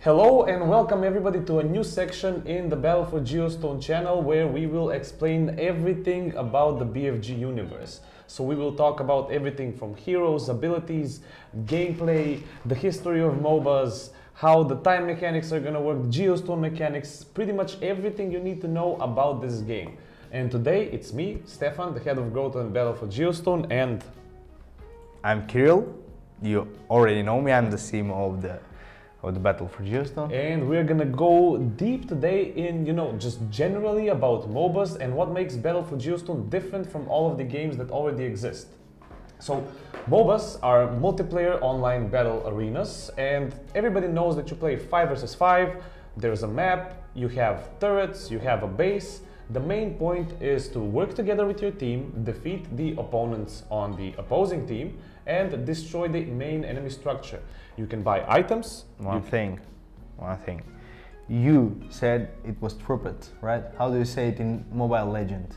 Hello and welcome everybody to a new section in the Battle for Giostone channel where we will explain everything about the BFG universe. So we will talk about everything from heroes, abilities, gameplay, the history of MOBAs, how the time mechanics are gonna work, Geostone mechanics, pretty much everything you need to know about this game. And today it's me, Stefan, the head of growth and Battle for Giostone, and I'm Kirill. You already know me. I'm the CMO of the Battle for Giostone. And we're gonna go deep today in, just generally about MOBAs and what makes Battle for Giostone different from all of the games that already exist. So, MOBAs are multiplayer online battle arenas, and everybody knows that you play 5 versus 5, there's a map, you have turrets, you have a base. The main point is to work together with your team, defeat the opponents on the opposing team, and destroy the main enemy structure. You can buy items. One thing. You said it was trumpet, right? How do you say it in Mobile Legend?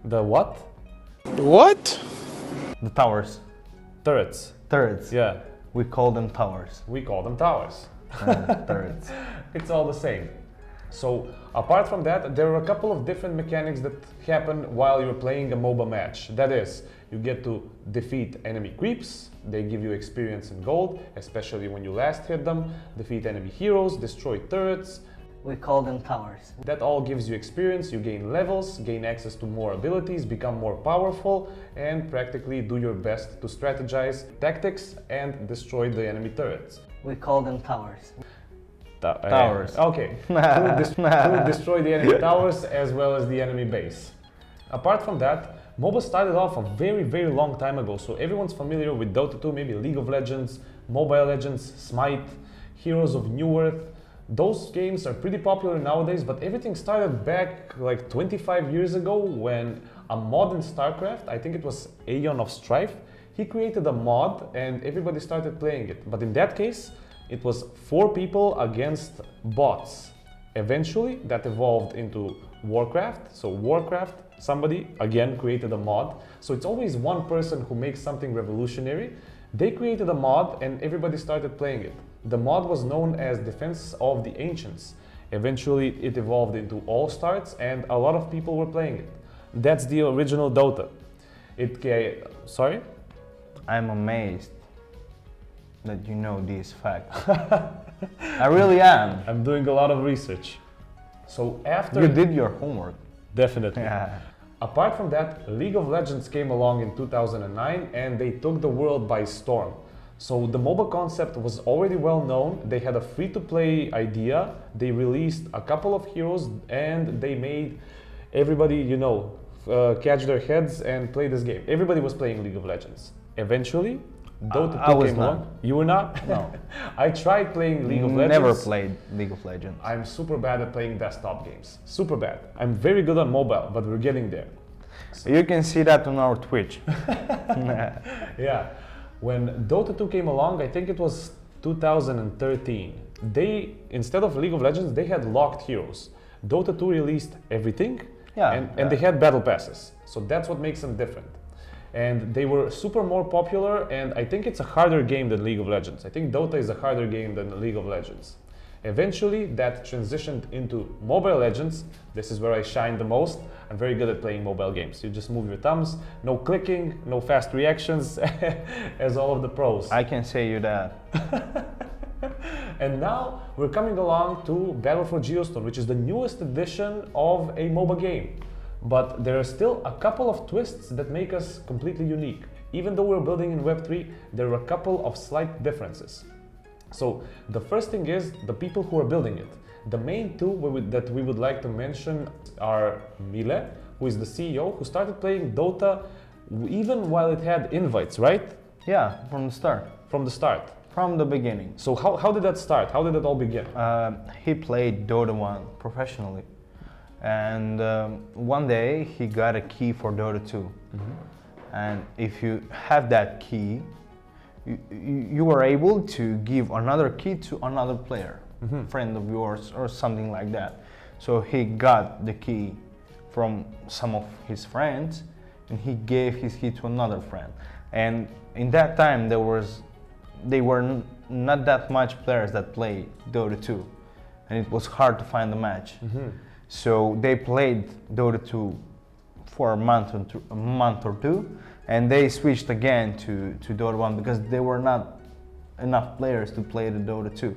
The what? What? The towers. Turrets. Turrets. Yeah. We call them towers. We call them towers. Turrets. It's all the same. So, apart from that, there are a couple of different mechanics that happen while you're playing a MOBA match. That is, you get to defeat enemy creeps, they give you experience and gold, especially when you last hit them, defeat enemy heroes, destroy turrets. We call them towers. That all gives you experience, you gain levels, gain access to more abilities, become more powerful, and practically do your best to strategize tactics and destroy the enemy turrets. We call them towers. Towers. Okay, to destroy the enemy towers as well as the enemy base. Apart from that, MOBA started off a very, very long time ago, so everyone's familiar with Dota 2, maybe League of Legends, Mobile Legends, Smite, Heroes of New Earth. Those games are pretty popular nowadays, but everything started back like 25 years ago when a mod in StarCraft, I think it was Aeon of Strife, he created a mod and everybody started playing it. But in that case, it was 4 people against bots. Eventually, that evolved into Warcraft. So Warcraft, somebody again created a mod. So it's always one person who makes something revolutionary. They created a mod and everybody started playing it. The mod was known as Defense of the Ancients. Eventually, it evolved into All Stars and a lot of people were playing it. That's the original Dota. Sorry? I'm amazed that you know these facts. I really am. I'm doing a lot of research. So after... You did your homework. Definitely. Yeah. Apart from that, League of Legends came along in 2009 and they took the world by storm. So the MOBA concept was already well known. They had a free-to-play idea. They released a couple of heroes and they made everybody, catch their heads and play this game. Everybody was playing League of Legends. Eventually, Dota 2 came along. You were not? No. I tried playing League of Legends. Never played League of Legends. I'm super bad at playing desktop games. Super bad. I'm very good on mobile, but we're getting there. You can see that on our Twitch. Yeah. When Dota 2 came along, I think it was 2013. Instead of League of Legends, they had locked heroes. Dota 2 released everything, and they had battle passes. So that's what makes them different. And they were super more popular, and I think it's a harder game than League of Legends. I think Dota is a harder game than League of Legends. Eventually, that transitioned into Mobile Legends. This is where I shine the most. I'm very good at playing mobile games. You just move your thumbs, no clicking, no fast reactions, as all of the pros. I can say you that. And now, we're coming along to Battle for Giostone, which is the newest edition of a MOBA game. But there are still a couple of twists that make us completely unique. Even though we're building in Web3, there are a couple of slight differences. So the first thing is the people who are building it. The main two that we would like to mention are Mile, who is the CEO, who started playing Dota even while it had invites, right? Yeah, from the start. From the start. From the beginning. So how did that start? How did it all begin? He played Dota 1 professionally. And one day he got a key for Dota 2. And if you have that key, you are able to give another key to another player, friend of yours or something like that. So he got the key from some of his friends and he gave his key to another friend. And in that time they were not that much players that play Dota 2, and it was hard to find a match. So they played Dota 2 for a month or two, and they switched again to Dota 1 because there were not enough players to play the Dota 2.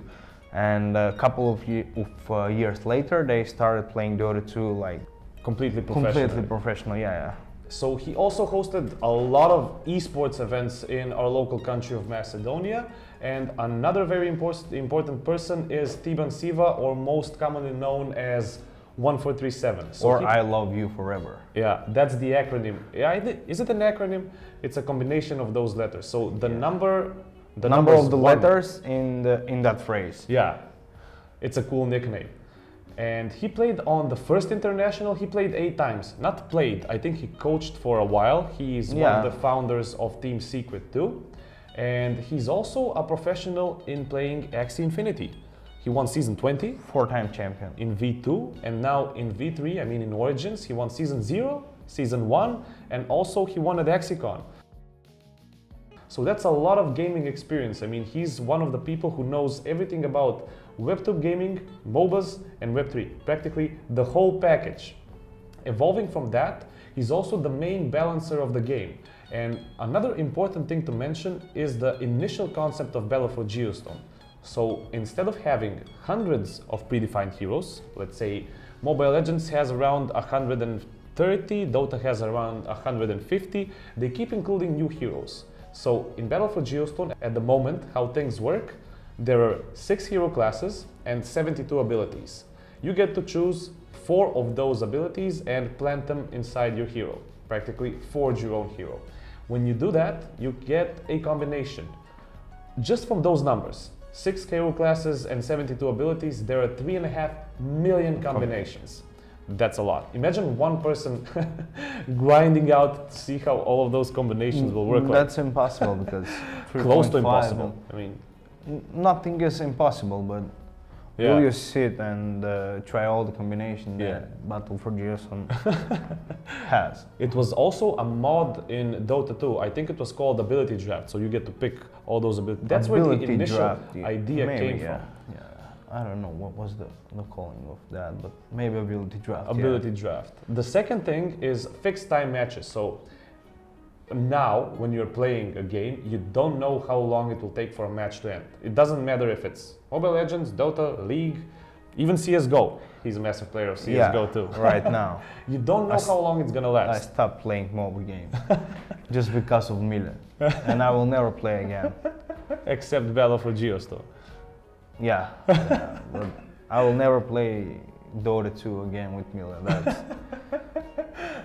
And a couple of years later, they started playing Dota 2 like Completely professional. completely professional. Yeah. So he also hosted a lot of esports events in our local country of Macedonia. And another very important person is Tiban Siva, or most commonly known as 1437. So Or I love you forever. yeah, that's the acronym. Yeah, is it an acronym? It's a combination of those letters. So the number Of the one. letters in that phrase. Yeah, it's a cool nickname. And he played on the first international. He played 8 times. Not played, I think he coached for a while. He's one of the founders of Team Secret too. And he's also a professional in playing Axie Infinity. He won season 20. 4-time champion. In V2, and now in V3, I mean in Origins, he won season 0, season 1, and also he won at AxiCon. So that's a lot of gaming experience. I mean, he's one of the people who knows everything about Web2 gaming, MOBAs, and Web3, practically the whole package. Evolving from that, he's also the main balancer of the game. And another important thing to mention is the initial concept of Battle For Giostone. So instead of having hundreds of predefined heroes, let's say Mobile Legends has around 130, Dota has around 150, they keep including new heroes. So in Battle For Giostone, at the moment, how things work, there are 6 hero classes and 72 abilities. You get to choose 4 of those abilities and plant them inside your hero, practically forge your own hero. When you do that, you get a combination. Just from those numbers, 6 hero classes and 72 abilities, there are 3.5 million combinations. That's a lot. Imagine one person grinding out to see how all of those combinations will work. That's impossible because Close to 3.5 impossible. I mean, nothing is impossible, but will you sit and try all the combinations that Battle For Giostone has? It was also a mod in Dota 2. I think it was called Ability Draft, so you get to pick all those abilities. That's where the initial idea came from. Yeah. I don't know what was the calling of that, but maybe Ability Draft. Ability Draft. The second thing is fixed time matches. So now, when you're playing a game, you don't know how long it will take for a match to end. It doesn't matter if it's Mobile Legends, Dota, League, even CSGO. He's a massive player of CSGO too. Right now. You don't know how long it's gonna last. I stopped playing mobile games just because of Miller, and I will never play again. Except Battle For Giostone. Yeah, but I will never play Dota 2 again with Miller. That's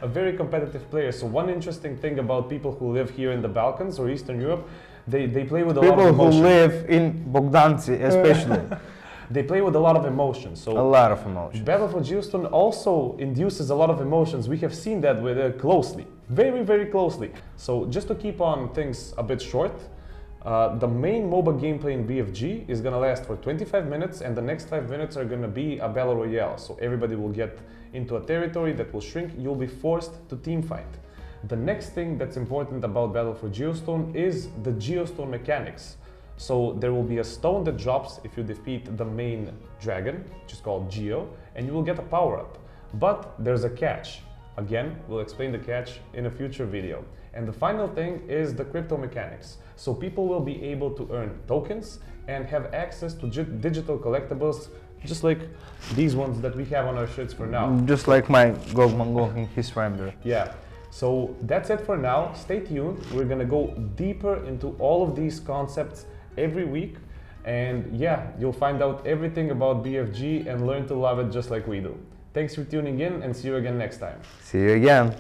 a very competitive player. So one interesting thing about people who live here in the Balkans or Eastern Europe, they play with a lot of emotion. People who live in Bogdanci especially. They play with a lot of emotion. So a lot of emotion. Battle For Giostone also induces a lot of emotions. We have seen that with closely, very, very closely. So just to keep on things a bit short, the main MOBA gameplay in BFG is gonna last for 25 minutes, and the next 5 minutes are gonna be a battle royale. So everybody will get into a territory that will shrink. You'll be forced to team fight. The next thing that's important about Battle For Giostone is the Geostone mechanics. So there will be a stone that drops if you defeat the main dragon, which is called Geo, and you will get a power-up. But there's a catch. Again, we'll explain the catch in a future video. And the final thing is the crypto mechanics. So people will be able to earn tokens and have access to digital collectibles, just like these ones that we have on our shirts for now. Just like my Gogmangok in his render. Yeah. So that's it for now. Stay tuned. We're gonna go deeper into all of these concepts every week. And yeah, you'll find out everything about BFG and learn to love it just like we do. Thanks for tuning in, and see you again next time. See you again.